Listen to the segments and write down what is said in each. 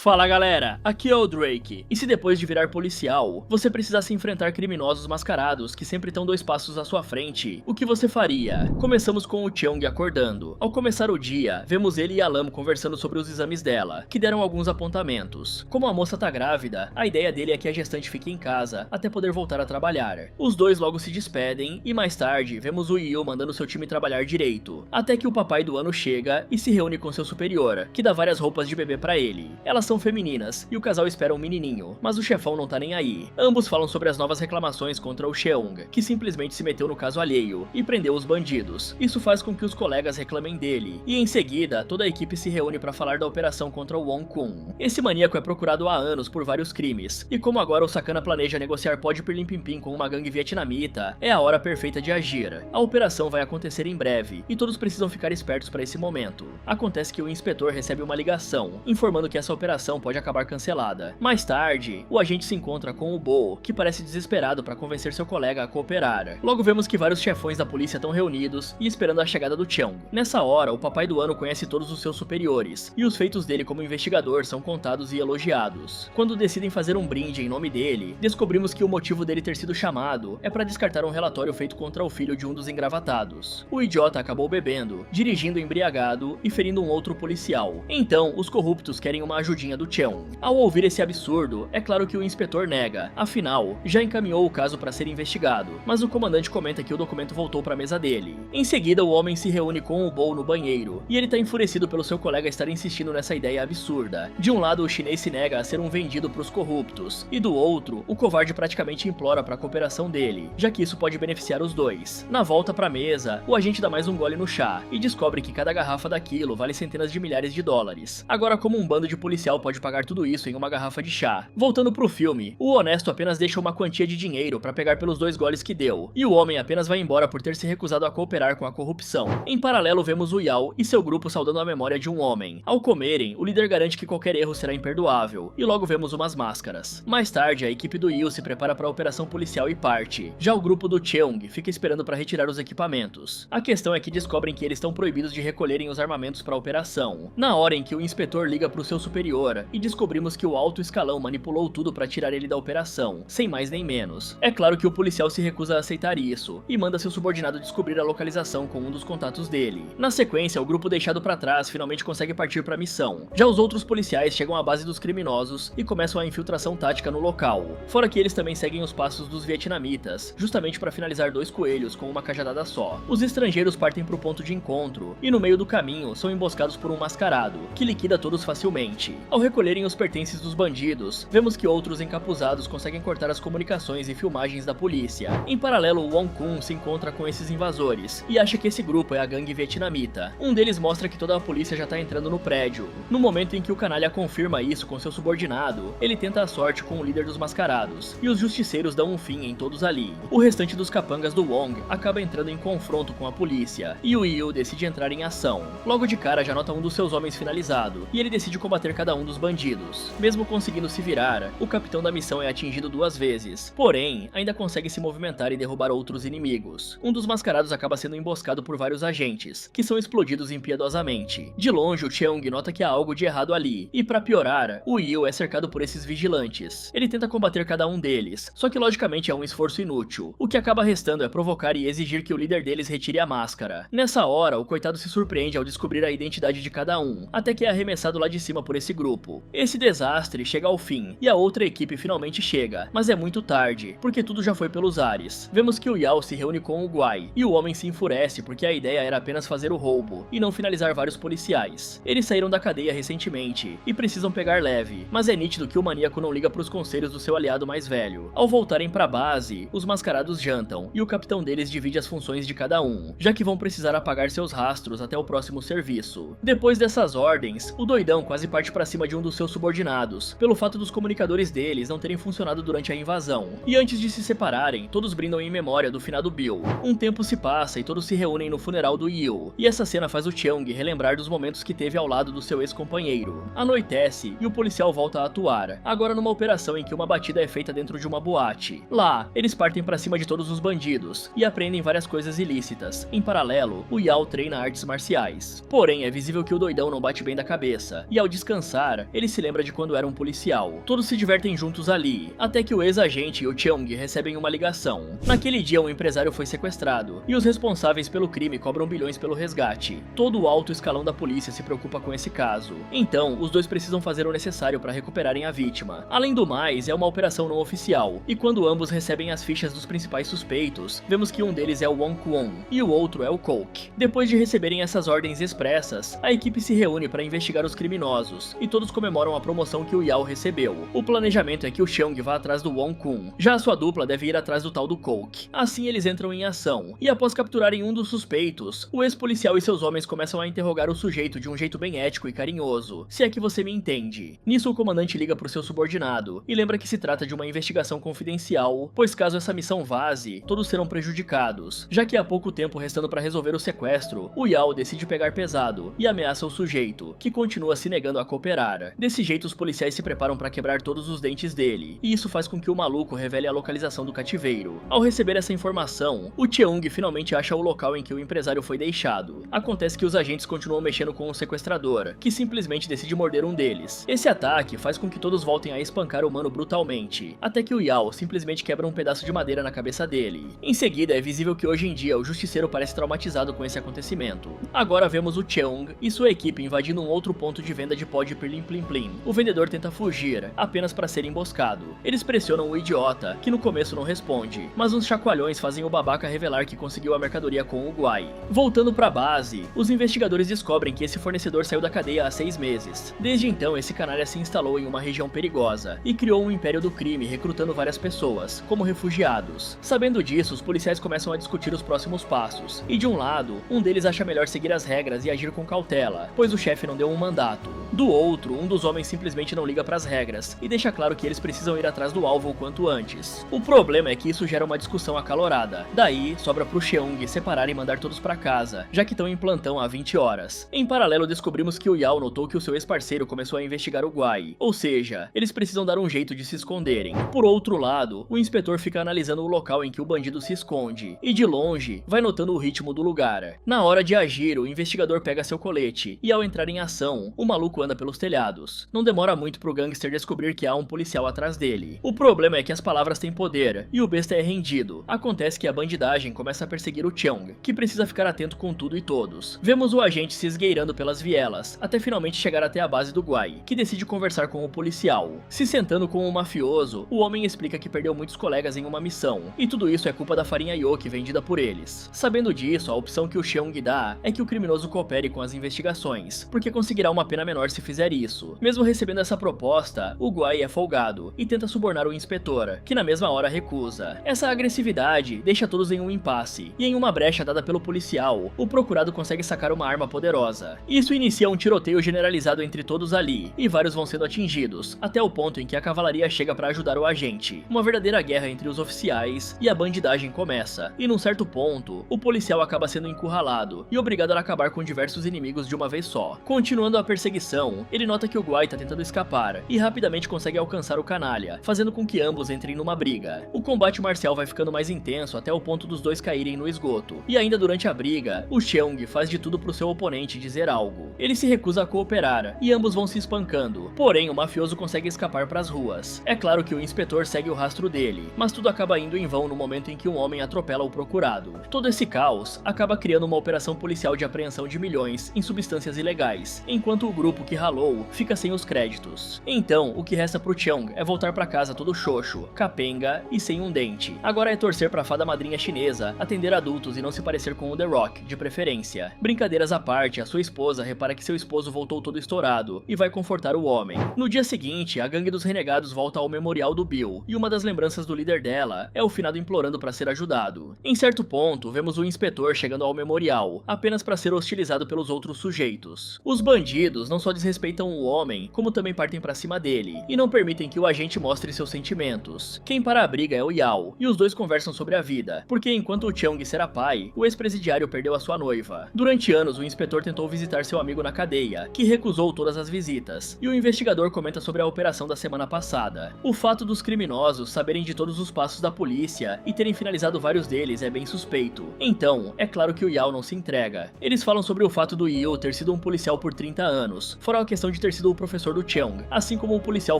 Fala galera, aqui é o Drake, e se depois de virar policial, você precisasse enfrentar criminosos mascarados que sempre estão 2 passos à sua frente, o que você faria? Começamos com o Cheong acordando. Ao começar o dia, vemos ele e a Lam conversando sobre os exames dela, que deram alguns apontamentos. Como a moça tá grávida, a ideia dele é que a gestante fique em casa, até poder voltar a trabalhar. Os dois logo se despedem, e mais tarde, vemos o Yu mandando seu time trabalhar direito, até que o papai do ano chega e se reúne com seu superior, que dá várias roupas de bebê pra ele. Elas são femininas, e o casal espera um menininho, mas o chefão não tá nem aí. Ambos falam sobre as novas reclamações contra o Cheong, que simplesmente se meteu no caso alheio, e prendeu os bandidos. Isso faz com que os colegas reclamem dele, e em seguida, toda a equipe se reúne pra falar da operação contra o Wong Kun. Esse maníaco é procurado há anos por vários crimes, e como agora o Sakana planeja negociar pó de pirlim-pim-pim com uma gangue vietnamita, é a hora perfeita de agir. A operação vai acontecer em breve, e todos precisam ficar espertos pra esse momento. Acontece que o inspetor recebe uma ligação, informando que essa operação pode acabar cancelada. Mais tarde, o agente se encontra com o Bo, que parece desesperado para convencer seu colega a cooperar. Logo vemos que vários chefões da polícia estão reunidos e esperando a chegada do Cheong. Nessa hora, o papai do ano conhece todos os seus superiores, e os feitos dele como investigador são contados e elogiados. Quando decidem fazer um brinde em nome dele, descobrimos que o motivo dele ter sido chamado é para descartar um relatório feito contra o filho de um dos engravatados. O idiota acabou bebendo, dirigindo embriagado e ferindo um outro policial. Então, os corruptos querem uma ajudinha do Cheong. Ao ouvir esse absurdo, é claro que o inspetor nega, afinal, já encaminhou o caso para ser investigado, mas o comandante comenta que o documento voltou para a mesa dele. Em seguida, o homem se reúne com o Bo no banheiro, e ele tá enfurecido pelo seu colega estar insistindo nessa ideia absurda. De um lado, o chinês se nega a ser um vendido pros corruptos, e do outro, o covarde praticamente implora pra cooperação dele, já que isso pode beneficiar os dois. Na volta pra mesa, o agente dá mais um gole no chá, e descobre que cada garrafa daquilo vale centenas de milhares de dólares. Agora, como um bando de policial pode pagar tudo isso em uma garrafa de chá? Voltando pro filme, o honesto apenas deixa uma quantia de dinheiro pra pegar pelos 2 goles que deu, e o homem apenas vai embora por ter se recusado a cooperar com a corrupção. Em paralelo, vemos o Yao e seu grupo saudando a memória de um homem. Ao comerem, o líder garante que qualquer erro será imperdoável, e logo vemos umas máscaras. Mais tarde, a equipe do Yu se prepara para a operação policial e parte. Já o grupo do Cheong fica esperando para retirar os equipamentos. A questão é que descobrem que eles estão proibidos de recolherem os armamentos para a operação. Na hora em que o inspetor liga pro seu superior, e descobrimos que o alto escalão manipulou tudo para tirar ele da operação, sem mais nem menos. É claro que o policial se recusa a aceitar isso, e manda seu subordinado descobrir a localização com um dos contatos dele. Na sequência, o grupo deixado para trás finalmente consegue partir para a missão. Já os outros policiais chegam à base dos criminosos e começam a infiltração tática no local. Fora que eles também seguem os passos dos vietnamitas, justamente para finalizar 2 coelhos com uma cajadada só. Os estrangeiros partem para o ponto de encontro, e no meio do caminho são emboscados por um mascarado, que liquida todos facilmente. Ao recolherem os pertences dos bandidos, vemos que outros encapuzados conseguem cortar as comunicações e filmagens da polícia. Em paralelo, o Wong Kun se encontra com esses invasores, e acha que esse grupo é a gangue vietnamita. Um deles mostra que toda a polícia já tá entrando no prédio. No momento em que o canalha confirma isso com seu subordinado, ele tenta a sorte com o líder dos mascarados, e os justiceiros dão um fim em todos ali. O restante dos capangas do Wong acaba entrando em confronto com a polícia, e o Yu decide entrar em ação. Logo de cara já nota um dos seus homens finalizado, e ele decide combater cada um dos bandidos. Mesmo conseguindo se virar, o capitão da missão é atingido 2 vezes, porém, ainda consegue se movimentar e derrubar outros inimigos. Um dos mascarados acaba sendo emboscado por vários agentes, que são explodidos impiedosamente. De longe, o Cheong nota que há algo de errado ali, e pra piorar, o Yu é cercado por esses vigilantes. Ele tenta combater cada um deles, só que logicamente é um esforço inútil. O que acaba restando é provocar e exigir que o líder deles retire a máscara. Nessa hora, o coitado se surpreende ao descobrir a identidade de cada um, até que é arremessado lá de cima por esse grupo. Esse desastre chega ao fim, e a outra equipe finalmente chega, mas é muito tarde, porque tudo já foi pelos ares. Vemos que o Yao se reúne com o Guai, e o homem se enfurece porque a ideia era apenas fazer o roubo, e não finalizar vários policiais. Eles saíram da cadeia recentemente, e precisam pegar leve, mas é nítido que o maníaco não liga pros conselhos do seu aliado mais velho. Ao voltarem pra base, os mascarados jantam, e o capitão deles divide as funções de cada um, já que vão precisar apagar seus rastros até o próximo serviço. Depois dessas ordens, o doidão quase parte pra cima de um dos seus subordinados, pelo fato dos comunicadores deles não terem funcionado durante a invasão. E antes de se separarem, todos brindam em memória do finado Bill. Um tempo se passa e todos se reúnem no funeral do Yu, e essa cena faz o Cheong relembrar dos momentos que teve ao lado do seu ex-companheiro. Anoitece e o policial volta a atuar, agora numa operação em que uma batida é feita dentro de uma boate. Lá, eles partem pra cima de todos os bandidos e apreendem várias coisas ilícitas. Em paralelo, o Yao treina artes marciais. Porém, é visível que o doidão não bate bem da cabeça, e ao descansar, bar, ele se lembra de quando era um policial. Todos se divertem juntos ali, até que o ex-agente e o Cheong recebem uma ligação. Naquele dia, um empresário foi sequestrado, e os responsáveis pelo crime cobram bilhões pelo resgate. Todo o alto escalão da polícia se preocupa com esse caso. Então, os dois precisam fazer o necessário para recuperarem a vítima. Além do mais, é uma operação não oficial, e quando ambos recebem as fichas dos principais suspeitos, vemos que um deles é o Wong Kwon, e o outro é o Coke. Depois de receberem essas ordens expressas, a equipe se reúne para investigar os criminosos, e todos comemoram a promoção que o Yao recebeu. O planejamento é que o Cheong vá atrás do Wong Kwon, já a sua dupla deve ir atrás do tal do Coke. Assim eles entram em ação, e após capturarem um dos suspeitos, o ex-policial e seus homens começam a interrogar o sujeito de um jeito bem ético e carinhoso, se é que você me entende. Nisso o comandante liga pro seu subordinado, e lembra que se trata de uma investigação confidencial, pois caso essa missão vaze, todos serão prejudicados. Já que há pouco tempo restando para resolver o sequestro, o Yao decide pegar pesado, e ameaça o sujeito, que continua se negando a cooperar. Desse jeito os policiais se preparam para quebrar todos os dentes dele, e isso faz com que o maluco revele a localização do cativeiro. Ao receber essa informação, o Cheong finalmente acha o local em que o empresário foi deixado. Acontece que os agentes continuam mexendo com o sequestrador, que simplesmente decide morder um deles. Esse ataque faz com que todos voltem a espancar o mano brutalmente, até que o Yao simplesmente quebra um pedaço de madeira na cabeça dele. Em seguida, é visível que hoje em dia o justiceiro parece traumatizado com esse acontecimento. Agora vemos o Cheong e sua equipe invadindo um outro ponto de venda de pó de pirlim plim plim. O vendedor tenta fugir, apenas para ser emboscado. Eles pressionam o idiota, que no começo não responde, mas uns chacoalhões fazem o babaca revelar que conseguiu a mercadoria com o Guai. Voltando pra base, os investigadores descobrem que esse fornecedor saiu da cadeia há 6 meses. Desde então, esse canalha se instalou em uma região perigosa e criou um império do crime, recrutando várias pessoas, como refugiados. Sabendo disso, os policiais começam a discutir os próximos passos, e de um lado, um deles acha melhor seguir as regras e agir com cautela, pois o chefe não deu um mandato. Do outro, um dos homens simplesmente não liga pras regras, e deixa claro que eles precisam ir atrás do alvo o quanto antes. O problema é que isso gera uma discussão acalorada, daí sobra pro Cheong separar e mandar todos pra casa, já que estão em plantão há 20 horas. Em paralelo, descobrimos que o Yao notou que o seu ex-parceiro começou a investigar o Guai, ou seja, eles precisam dar um jeito de se esconderem. Por outro lado, o inspetor fica analisando o local em que o bandido se esconde, e de longe, vai notando o ritmo do lugar. Na hora de agir, o investigador pega seu colete, e ao entrar em ação, o maluco anda pelos telhados. Não demora muito pro gangster descobrir que há um policial atrás dele. O problema é que as palavras têm poder, e o besta é rendido. Acontece que a bandidagem começa a perseguir o Cheong, que precisa ficar atento com tudo e todos. Vemos o agente se esgueirando pelas vielas, até finalmente chegar até a base do Guai, que decide conversar com o policial. Se sentando com o mafioso, o homem explica que perdeu muitos colegas em uma missão, e tudo isso é culpa da farinha Yoki vendida por eles. Sabendo disso, a opção que o Cheong dá é que o criminoso coopere com as investigações, porque conseguirá uma pena menor se fizer isso. Mesmo recebendo essa proposta, o Guai é folgado e tenta subornar o inspetor, que na mesma hora recusa. Essa agressividade deixa todos em um impasse, e em uma brecha dada pelo policial, o procurado consegue sacar uma arma poderosa. Isso inicia um tiroteio generalizado entre todos ali, e vários vão sendo atingidos, até o ponto em que a cavalaria chega para ajudar o agente. Uma verdadeira guerra entre os oficiais, e a bandidagem começa, e num certo ponto, o policial acaba sendo encurralado, e obrigado a acabar com diversos inimigos de uma vez só. Continuando a perseguição, ele nota que o Guai tá tentando escapar, e rapidamente consegue alcançar o canalha, fazendo com que ambos entrem numa briga. O combate marcial vai ficando mais intenso até o ponto dos dois caírem no esgoto, e ainda durante a briga, o Cheong faz de tudo pro seu oponente dizer algo. Ele se recusa a cooperar, e ambos vão se espancando, porém o mafioso consegue escapar pras ruas. É claro que o inspetor segue o rastro dele, mas tudo acaba indo em vão no momento em que um homem atropela o procurado. Todo esse caos acaba criando uma operação policial de apreensão de milhões em substâncias ilegais, enquanto o grupo que ralou fica sem os créditos. Então, o que resta pro Cheong é voltar pra casa todo xoxo, capenga e sem um dente. Agora é torcer pra fada madrinha chinesa atender adultos e não se parecer com o The Rock, de preferência. Brincadeiras à parte, a sua esposa repara que seu esposo voltou todo estourado e vai confortar o homem. No dia seguinte, a gangue dos renegados volta ao memorial do Bill, e uma das lembranças do líder dela é o finado implorando pra ser ajudado. Em certo ponto, vemos o inspetor chegando ao memorial, apenas pra ser hostilizado pelos outros sujeitos. Os bandidos não só desrespeitam o homem, como também partem pra cima dele, e não permitem que o agente mostre seus sentimentos. Quem para a briga é o Yao, e os dois conversam sobre a vida, porque enquanto o Cheong será pai, o ex-presidiário perdeu a sua noiva. Durante anos, o inspetor tentou visitar seu amigo na cadeia, que recusou todas as visitas, e o investigador comenta sobre a operação da semana passada. O fato dos criminosos saberem de todos os passos da polícia e terem finalizado vários deles é bem suspeito. Então, é claro que o Yao não se entrega. Eles falam sobre o fato do Yu ter sido um policial por 30 anos, fora a questão de pode ter sido o professor do Cheong, assim como o policial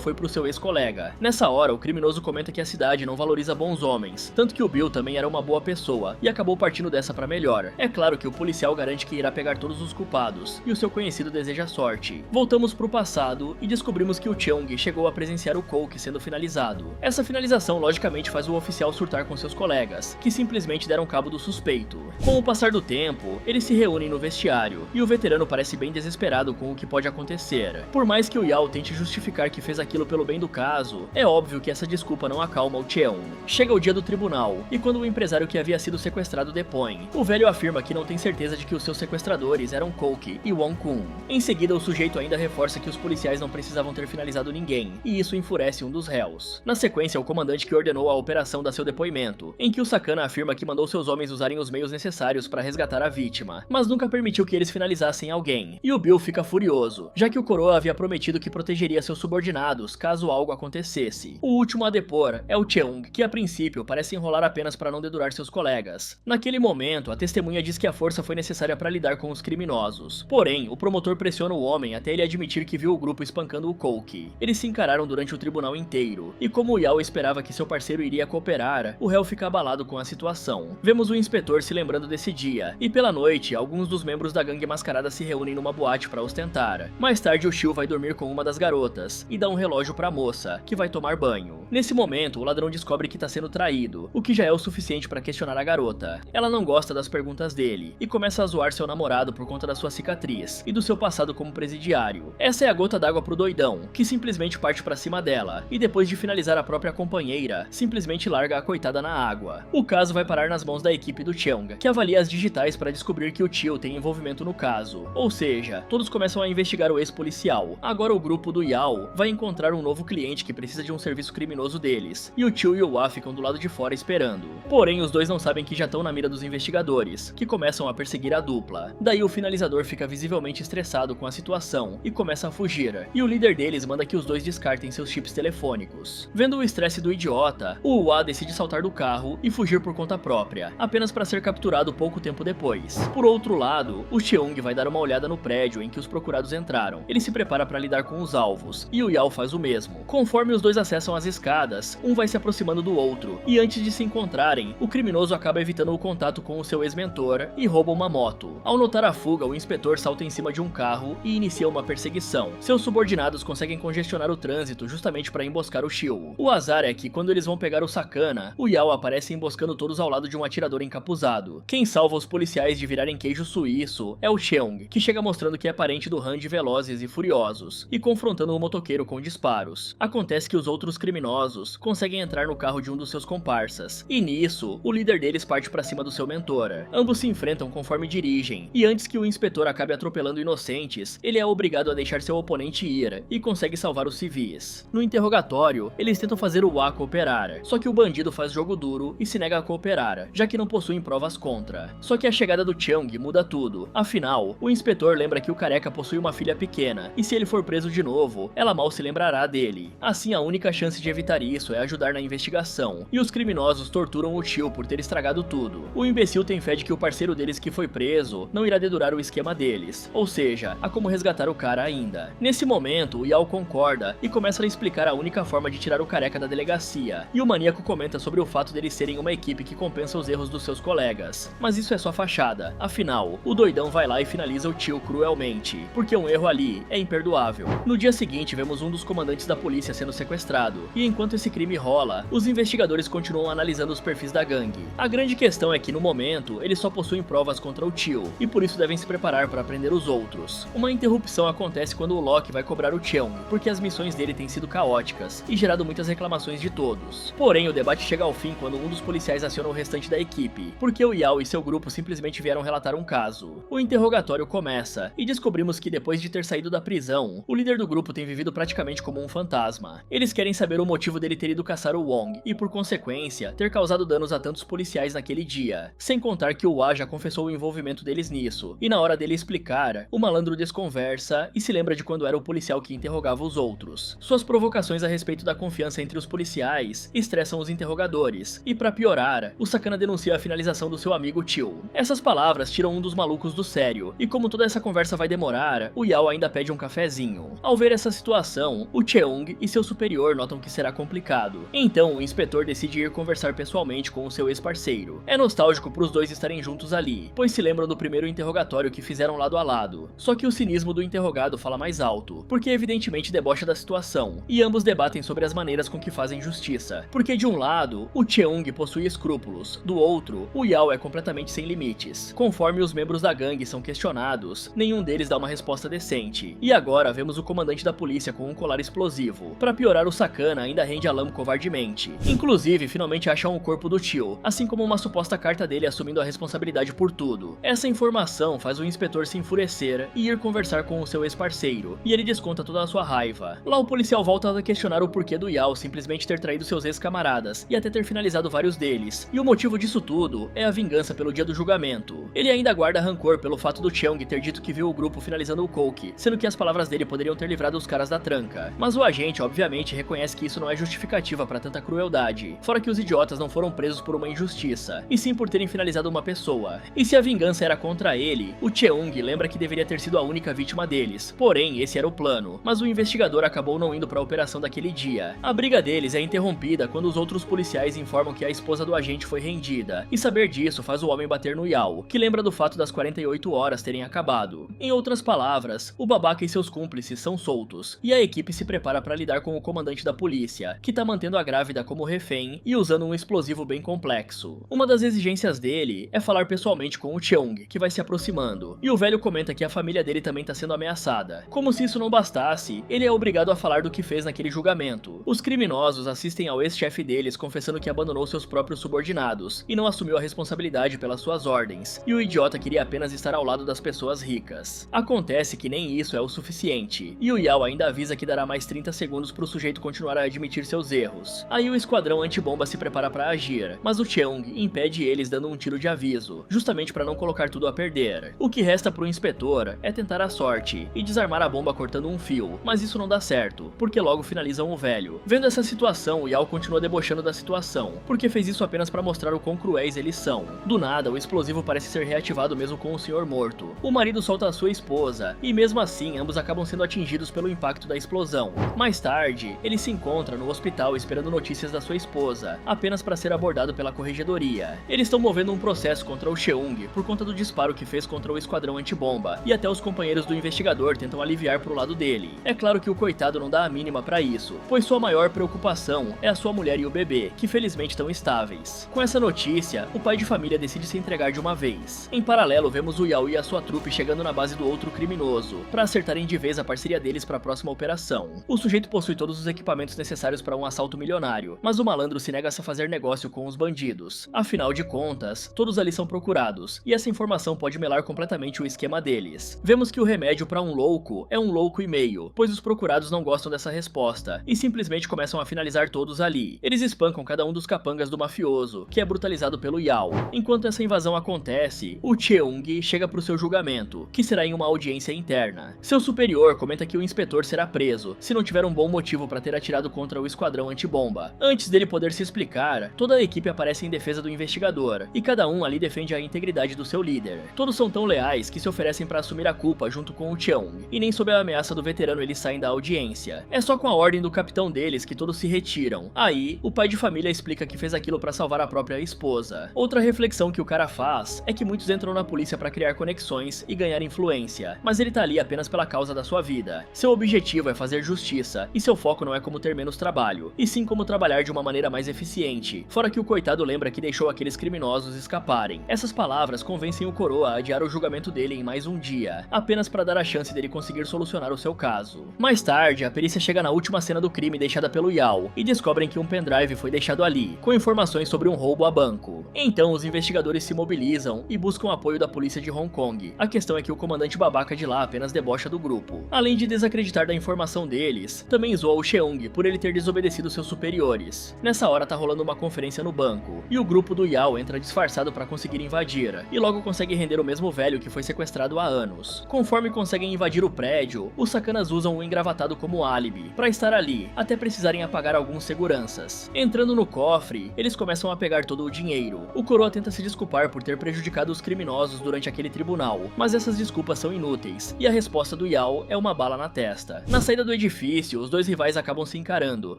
foi pro seu ex-colega. Nessa hora, o criminoso comenta que a cidade não valoriza bons homens, tanto que o Bill também era uma boa pessoa, e acabou partindo dessa pra melhor. É claro que o policial garante que irá pegar todos os culpados, e o seu conhecido deseja sorte. Voltamos pro passado e descobrimos que o Cheong chegou a presenciar o Coke sendo finalizado. Essa finalização logicamente faz o oficial surtar com seus colegas, que simplesmente deram cabo do suspeito. Com o passar do tempo, eles se reúnem no vestiário, e o veterano parece bem desesperado com o que pode acontecer. Por mais que o Yao tente justificar que fez aquilo pelo bem do caso, é óbvio que essa desculpa não acalma o Cheong. Chega o dia do tribunal, e quando o empresário que havia sido sequestrado depõe, o velho afirma que não tem certeza de que os seus sequestradores eram Coke e Wong Kun. Em seguida, o sujeito ainda reforça que os policiais não precisavam ter finalizado ninguém, e isso enfurece um dos réus. Na sequência, o comandante que ordenou a operação dá seu depoimento, em que o sacana afirma que mandou seus homens usarem os meios necessários para resgatar a vítima, mas nunca permitiu que eles finalizassem alguém. E o Bill fica furioso, já que o coroa havia prometido que protegeria seus subordinados caso algo acontecesse. O último a depor é o Cheong, que a princípio parece enrolar apenas para não dedurar seus colegas. Naquele momento, a testemunha diz que a força foi necessária para lidar com os criminosos. Porém, o promotor pressiona o homem até ele admitir que viu o grupo espancando o Coke. Eles se encararam durante o tribunal inteiro, e como o Yao esperava que seu parceiro iria cooperar, o réu fica abalado com a situação. Vemos o inspetor se lembrando desse dia, e pela noite, alguns dos membros da gangue mascarada se reúnem numa boate para ostentar. Mais tarde, o Shiu vai dormir com uma das garotas, e dá um relógio para a moça, que vai tomar banho. Nesse momento, o ladrão descobre que está sendo traído, o que já é o suficiente para questionar a garota. Ela não gosta das perguntas dele, e começa a zoar seu namorado por conta da sua cicatriz, e do seu passado como presidiário. Essa é a gota d'água pro doidão, que simplesmente parte pra cima dela, e depois de finalizar a própria companheira, simplesmente larga a coitada na água. O caso vai parar nas mãos da equipe do Cheong, que avalia as digitais para descobrir que o tio tem envolvimento no caso. Ou seja, todos começam a investigar o ex-policial. Agora o grupo do Yao vai encontrar um novo cliente que precisa de um serviço criminoso deles, e o tio e o Wa ficam do lado de fora esperando. Porém, os dois não sabem que já estão na mira dos investigadores, que começam a perseguir a dupla. Daí o finalizador fica visivelmente estressado com a situação e começa a fugir, e o líder deles manda que os dois descartem seus chips telefônicos. Vendo o estresse do idiota, o Wa decide saltar do carro e fugir por conta própria, apenas para ser capturado pouco tempo depois. Por outro lado, o Cheong vai dar uma olhada no prédio em que os procurados entraram. Ele se prepara para lidar com os alvos, e o Yao faz o mesmo. Conforme os dois acessam as escadas, um vai se aproximando do outro, e antes de se encontrarem, o criminoso acaba evitando o contato com o seu ex-mentor e rouba uma moto. Ao notar a fuga, o inspetor salta em cima de um carro e inicia uma perseguição. Seus subordinados conseguem congestionar o trânsito justamente para emboscar o Shiu. O azar é que quando eles vão pegar o sacana, o Yao aparece emboscando todos ao lado de um atirador encapuzado. Quem salva os policiais de virarem queijo suíço é o Cheong, que chega mostrando que é parente do Han de Velozes e Furiosos, e confrontando o motoqueiro com disparos. Acontece que os outros criminosos conseguem entrar no carro de um dos seus comparsas, e nisso, o líder deles parte para cima do seu mentor. Ambos se enfrentam conforme dirigem, e antes que o inspetor acabe atropelando inocentes, ele é obrigado a deixar seu oponente ir, e consegue salvar os civis. No interrogatório, eles tentam fazer o Wa cooperar, só que o bandido faz jogo duro e se nega a cooperar, já que não possuem provas contra. Só que a chegada do Cheong muda tudo, afinal, o inspetor lembra que o careca possui uma filha pequena, e se ele for preso de novo, ela mal se lembrará dele. Assim, a única chance de evitar isso é ajudar na investigação, e os criminosos torturam o tio por ter estragado tudo. O imbecil tem fé de que o parceiro deles que foi preso não irá dedurar o esquema deles, ou seja, há como resgatar o cara ainda. Nesse momento, o Yao concorda e começa a explicar a única forma de tirar o careca da delegacia, e o maníaco comenta sobre o fato deles serem uma equipe que compensa os erros dos seus colegas. Mas isso é só fachada, afinal, o doidão vai lá e finaliza o tio cruelmente, porque um erro ali é imperdoável. No dia seguinte, vemos um dos comandantes da polícia sendo sequestrado, e enquanto esse crime rola, os investigadores continuam analisando os perfis da gangue. A grande questão é que no momento, eles só possuem provas contra o tio, e por isso devem se preparar para prender os outros. Uma interrupção acontece quando o Locke vai cobrar o Cheong, porque as missões dele têm sido caóticas, e gerado muitas reclamações de todos. Porém, o debate chega ao fim quando um dos policiais aciona o restante da equipe, porque o Yao e seu grupo simplesmente vieram relatar um caso. O interrogatório começa, e descobrimos que depois de ter saído da prisão, o líder do grupo tem vivido praticamente como um fantasma. Eles querem saber o motivo dele ter ido caçar o Wong, e por consequência, ter causado danos a tantos policiais naquele dia. Sem contar que o Wa já confessou o envolvimento deles nisso, e na hora dele explicar, o malandro desconversa e se lembra de quando era o policial que interrogava os outros. Suas provocações a respeito da confiança entre os policiais estressam os interrogadores, e pra piorar, o sacana denuncia a finalização do seu amigo Tio. Essas palavras tiram um dos malucos do sério, e como toda essa conversa vai demorar, o Yao ainda pede pede um cafezinho. Ao ver essa situação, o Cheung e seu superior notam que será complicado. Então o inspetor decide ir conversar pessoalmente com o seu ex-parceiro. É nostálgico para os dois estarem juntos ali, pois se lembram do primeiro interrogatório que fizeram lado a lado. Só que o cinismo do interrogado fala mais alto, porque evidentemente debocha da situação, e ambos debatem sobre as maneiras com que fazem justiça. Porque de um lado, o Cheung possui escrúpulos, do outro, o Yao é completamente sem limites. Conforme os membros da gangue são questionados, nenhum deles dá uma resposta decente. E agora vemos o comandante da polícia com um colar explosivo. Para piorar, o sacana ainda rende a Lam covardemente. Inclusive, finalmente acham o corpo do tio, assim como uma suposta carta dele assumindo a responsabilidade por tudo. Essa informação faz o inspetor se enfurecer e ir conversar com o seu ex-parceiro, e ele desconta toda a sua raiva. Lá o policial volta a questionar o porquê do Yao simplesmente ter traído seus ex-camaradas e até ter finalizado vários deles, e o motivo disso tudo é a vingança pelo dia do julgamento. Ele ainda guarda rancor pelo fato do Cheung ter dito que viu o grupo finalizando o coke, sendo que as palavras dele poderiam ter livrado os caras da tranca. Mas o agente obviamente reconhece que isso não é justificativa para tanta crueldade, fora que os idiotas não foram presos por uma injustiça, e sim por terem finalizado uma pessoa. E se a vingança era contra ele, o Cheung lembra que deveria ter sido a única vítima deles, porém esse era o plano, mas o investigador acabou não indo para a operação daquele dia. A briga deles é interrompida quando os outros policiais informam que a esposa do agente foi rendida, e saber disso faz o homem bater no Yao, que lembra do fato das 48 horas terem acabado. Em outras palavras, o babaca e seus cúmplices são soltos, e a equipe se prepara para lidar com o comandante da polícia, que tá mantendo a grávida como refém e usando um explosivo bem complexo. Uma das exigências dele é falar pessoalmente com o Cheung, que vai se aproximando, e o velho comenta que a família dele também tá sendo ameaçada. Como se isso não bastasse, ele é obrigado a falar do que fez naquele julgamento. Os criminosos assistem ao ex-chefe deles confessando que abandonou seus próprios subordinados e não assumiu a responsabilidade pelas suas ordens, e o idiota queria apenas estar ao lado das pessoas ricas. Acontece que nem isso é o suficiente, e o Yao ainda avisa que dará mais 30 segundos pro sujeito continuar a admitir seus erros. Aí o esquadrão antibomba se prepara para agir, mas o Cheung impede eles dando um tiro de aviso, justamente para não colocar tudo a perder. O que resta pro inspetor é tentar a sorte e desarmar a bomba cortando um fio, mas isso não dá certo, porque logo finalizam o velho. Vendo essa situação, o Yao continua debochando da situação, porque fez isso apenas para mostrar o quão cruéis eles são. Do nada, o explosivo parece ser reativado mesmo com o senhor morto. O marido solta a sua esposa, e mesmo assim ambos acabam sendo atingidos pelo impacto da explosão. Mais tarde, ele se encontra no hospital esperando notícias da sua esposa, apenas para ser abordado pela corregedoria. Eles estão movendo um processo contra o Cheung por conta do disparo que fez contra o esquadrão antibomba, e até os companheiros do investigador tentam aliviar pro lado dele. É claro que o coitado não dá a mínima para isso, pois sua maior preocupação é a sua mulher e o bebê, que felizmente estão estáveis. Com essa notícia, o pai de família decide se entregar de uma vez. Em paralelo, vemos o Yao e a sua trupe chegando na base do outro criminoso, para acertarem de vez a parceria deles para a próxima operação. O sujeito possui todos os equipamentos necessários para um assalto milionário, mas o malandro se nega a fazer negócio com os bandidos. Afinal de contas, todos ali são procurados, e essa informação pode melar completamente o esquema deles. Vemos que o remédio para um louco é um louco e meio, pois os procurados não gostam dessa resposta, e simplesmente começam a finalizar todos ali. Eles espancam cada um dos capangas do mafioso, que é brutalizado pelo Yao. Enquanto essa invasão acontece, o Cheung chega pro seu julgamento, que será em uma audiência interna. Seu superior comenta que o inspetor será preso, se não tiver um bom motivo para ter atirado contra o esquadrão antibomba. Antes dele poder se explicar, toda a equipe aparece em defesa do investigador, e cada um ali defende a integridade do seu líder. Todos são tão leais que se oferecem para assumir a culpa junto com o Cheung, e nem sob a ameaça do veterano eles saem da audiência. É só com a ordem do capitão deles que todos se retiram. Aí, o pai de família explica que fez aquilo para salvar a própria esposa. Outra reflexão que o cara faz é que muitos entram na polícia para criar conexões e ganhar influência, mas ele tá ali apenas pela causa da sua vida. Seu objetivo é fazer justiça, e seu foco não é como ter menos trabalho, e sim como trabalhar de uma maneira mais eficiente, fora que o coitado lembra que deixou aqueles criminosos escaparem. Essas palavras convencem o coroa a adiar o julgamento dele em mais um dia, apenas para dar a chance dele conseguir solucionar o seu caso. Mais tarde, a perícia chega na última cena do crime deixada pelo Yao, e descobrem que um pendrive foi deixado ali, com informações sobre um roubo a banco. Então os investigadores se mobilizam e buscam apoio da polícia de Hong Kong. A questão é que o comandante babaca de lá apenas debocha do grupo. Além de desacreditar da informação deles, também zoa o Cheung por ele ter desobedecido seus superiores. Nessa hora tá rolando uma conferência no banco, e o grupo do Yao entra disfarçado para conseguir invadir, e logo consegue render o mesmo velho que foi sequestrado há anos. Conforme conseguem invadir o prédio, os sacanas usam o engravatado como álibi, para estar ali, até precisarem apagar alguns seguranças. Entrando no cofre, eles começam a pegar todo o dinheiro. O coroa tenta se desculpar por ter prejudicado os criminosos durante aquele tribunal, mas essas desculpas são inúteis, e a resposta do Yao é uma bala na testa. Na saída do edifício, os dois rivais acabam se encarando,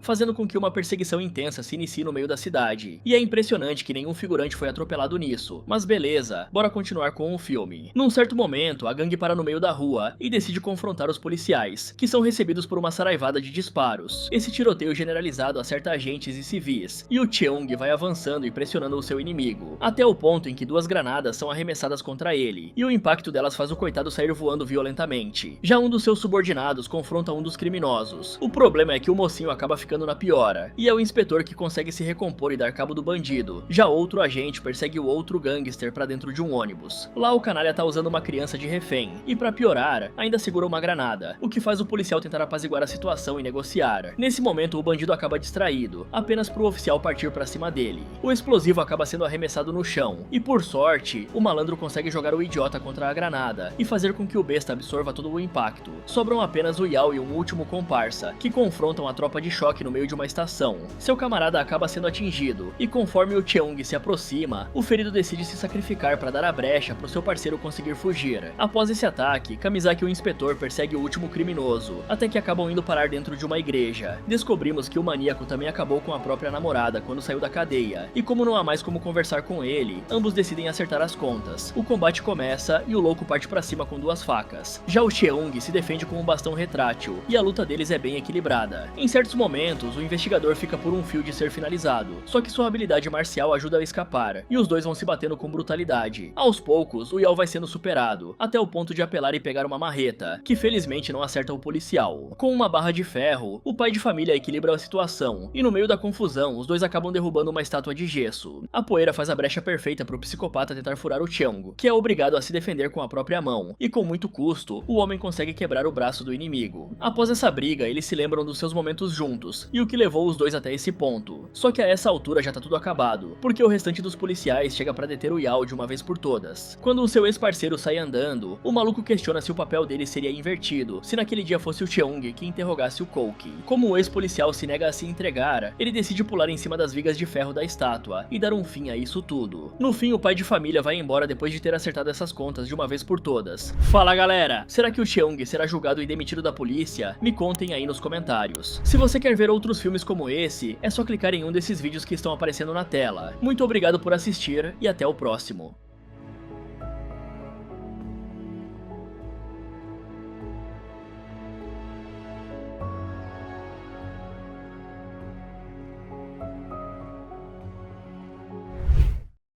fazendo com que uma perseguição intensa se inicie no meio da cidade. E é impressionante que nenhum figurante foi atropelado nisso. Mas beleza, bora continuar com o filme. Num certo momento, a gangue para no meio da rua e decide confrontar os policiais, que são recebidos por uma saraivada de disparos. Esse tiroteio generalizado acerta agentes e civis, e o Cheung vai avançando e pressionando o seu inimigo, até o ponto em que duas granadas são arremessadas contra ele, e o impacto delas faz o coitado sair voando violentamente. Já um dos seus subordinados confronta um dos criminosos. O problema é que o mocinho acaba ficando na piora, e é o inspetor que consegue se recompor e dar cabo do bandido. Já outro agente persegue o outro gangster pra dentro de um ônibus. Lá o canalha tá usando uma criança de refém, e pra piorar, ainda segura uma granada, o que faz o policial tentar apaziguar a situação e negociar. Nesse momento o bandido acaba distraído, apenas pro oficial partir pra cima dele. O explosivo acaba sendo arremessado no chão, e por sorte, o malandro consegue jogar o idiota contra a granada, e fazer com que o besta absorva todo o impacto. Sobram apenas o Yao e um último comparsa, que confrontam a tropa de choque no meio de uma estação. Seu camarada acaba sendo atingido, e conforme o Cheung se aproxima, o ferido decide se sacrificar para dar a brecha pro seu parceiro conseguir fugir. Após esse ataque, Kamizaki e o inspetor perseguem o último criminoso, até que acabam indo parar dentro de uma igreja. Descobrimos que o maníaco também acabou com a própria namorada quando saiu da cadeia, e como não há mais como conversar com ele, ambos decidem acertar as contas. O combate começa e o louco parte pra cima com duas facas. Já o Cheung se defende com um bastão retrátil, e a luta deles é bem equilibrada. Em certos momentos, o investigador fica por um fio de ser finalizado, só que sua habilidade marcial ajuda a escapar, e os dois vão se batendo com brutalidade. Aos poucos, o Yao vai sendo superado, até o ponto de apelar e pegar uma marreta, que felizmente não acerta o policial. Com uma barra de ferro, o pai de família equilibra a situação, e no meio da confusão, os dois acabam derrubando uma estátua de gesso. A poeira faz a brecha perfeita pro psicopata tentar furar o Cheung, que é obrigado a se defender com a própria mão, e com muito custo, o homem consegue quebrar o braço do inimigo. Após essa briga, eles se lembram dos seus momentos juntos, e o que levou os dois até esse ponto. Só que a essa altura já tá tudo acabado, porque o restante dos policiais chega pra deter o Yao de uma vez por todas. Quando o seu ex-parceiro sai andando, o maluco questiona se o papel dele seria invertido, se naquele dia fosse o Cheung que interrogasse o Kouki. Como o ex-policial se nega a se entregar, ele decide pular em cima das vigas de ferro da estátua e dar um fim a isso tudo. No fim, o pai de família vai embora depois de ter acertado essas contas de uma vez por todas. Fala galera, será que o Cheung será julgado e demitido da polícia? Me contem aí nos comentários. Se você quer ver outros filmes como esse, é só clicar em um desses vídeos que estão aparecendo na tela. Muito obrigado por assistir e até o próximo.